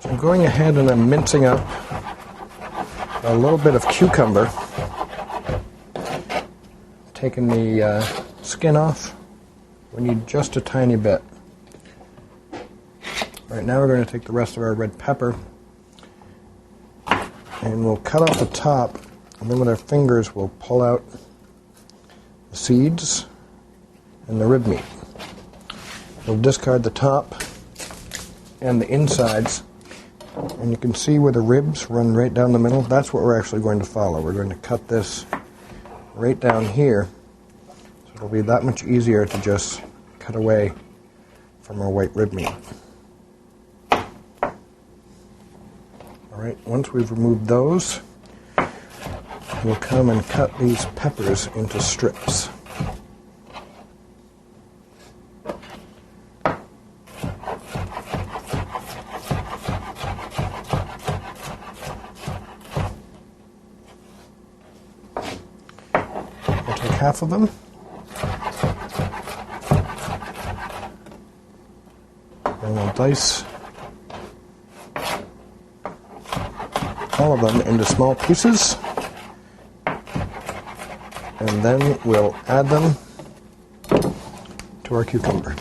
So I'm going ahead and I'm mincing up a little bit of cucumber, taking the skin off. We need just a tiny bit. Right now we're going to take the rest of our red pepper and we'll cut off the top, and then with our fingers we'll pull out the seeds and the rib meat. We'll discard the top and the insides, and you can see where the ribs run right down the middle. That's what we're actually going to follow. We're going to cut this right down here, so it'll be that much easier to just cut away from our white rib meat. Alright, once we've removed those, we'll come and cut these peppers into strips. We'll take half of them, and we'll dice all of them into small pieces, and then we'll add them to our cucumber.